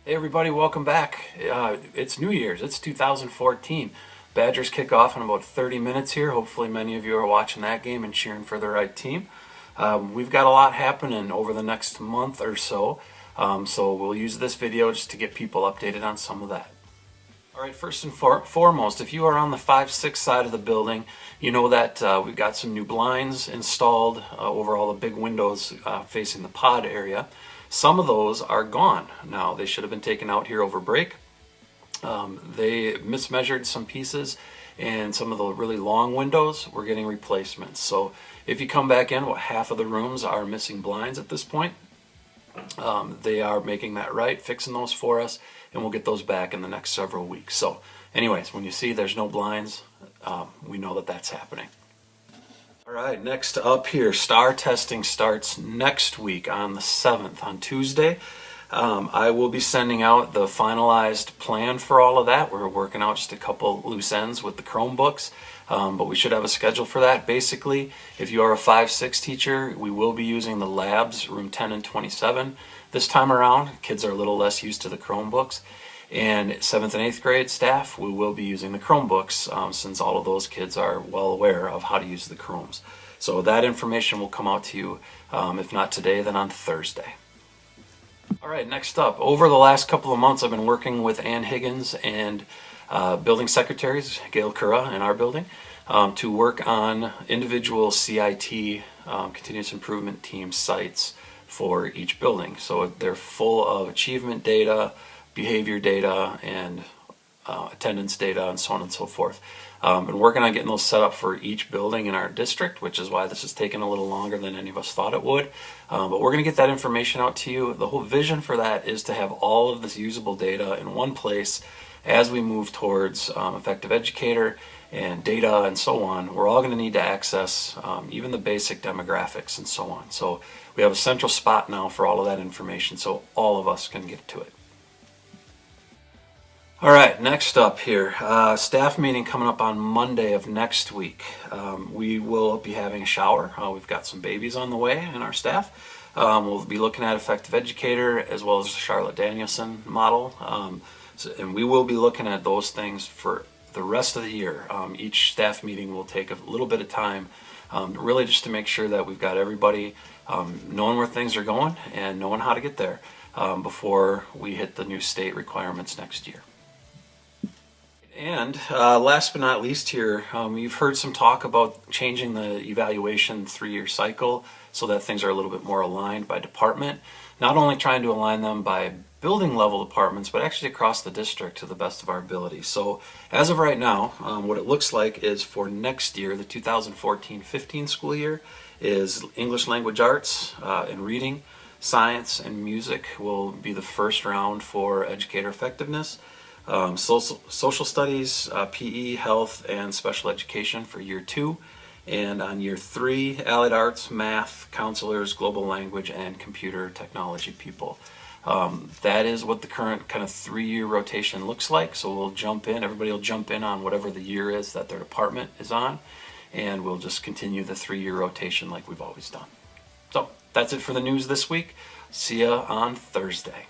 Hey everybody, welcome back. It's New Year's, it's 2014. Badgers kick off in about 30 minutes here. Hopefully many of you are watching that game and cheering for the right team. We've got a lot happening over the next month or so, so we'll use this video just to get people updated on some of that. Alright, first and foremost, if you are on the 5-6 side of the building, you know that we've got some new blinds installed over all the big windows facing the pod area. Some of those are gone now. They should have been taken out here over break. They mismeasured some pieces, and some of the really long windows were getting replacements. So if you come back in, half of the rooms are missing blinds at this point. They are making that right, fixing those for us, and we'll get those back in the next several weeks. So anyways, when you see there's no blinds, we know that that's happening. All right, next up here, STAR testing starts next week on the 7th, on Tuesday. I will be sending out the finalized plan for all of that. We're working out just a couple loose ends with the Chromebooks, but we should have a schedule for that. Basically, if you are a 5-6 teacher, we will be using the labs, room 10 and 27. This time around, kids are a little less used to the Chromebooks. And 7th and 8th grade staff, we will be using the Chromebooks since all of those kids are well aware of how to use the Chromes. So that information will come out to you, if not today, then on Thursday. All right, next up, over the last couple of months, I've been working with Ann Higgins and building secretaries, Gail Cura in our building, to work on individual CIT, continuous improvement team sites for each building. So they're full of achievement data, behavior data, and attendance data, and so on and so forth. Been working on getting those set up for each building in our district, which is why this has taken a little longer than any of us thought it would. But we're going to get that information out to you. The whole vision for that is to have all of this usable data in one place as we move towards effective educator and data and so on. We're all going to need to access even the basic demographics and so on. So we have a central spot now for all of that information so all of us can get to it. All right, next up here, staff meeting coming up on Monday of next week. We will be having a shower. We've got some babies on the way in our staff. We'll be looking at effective educator as well as the Charlotte Danielson model. And we will be looking at those things for the rest of the year. Each staff meeting will take a little bit of time, really just to make sure that we've got everybody knowing where things are going and knowing how to get there before we hit the new state requirements next year. And last but not least here, you've heard some talk about changing the evaluation 3-year cycle so that things are a little bit more aligned by department. Not only trying to align them by building level departments, but actually across the district to the best of our ability. So as of right now, what it looks like is for next year, the 2014-15 school year, is English language arts and reading, science, and music will be the first round for educator effectiveness. Social studies, PE, health, and special education for year 2. And on year 3, allied arts, math, counselors, global language, and computer technology people. That is what the current kind of 3-year rotation looks like. So we'll jump in, everybody will jump in on whatever the year is that their department is on, and we'll just continue the 3-year rotation like we've always done. So that's it for the news this week. See ya on Thursday.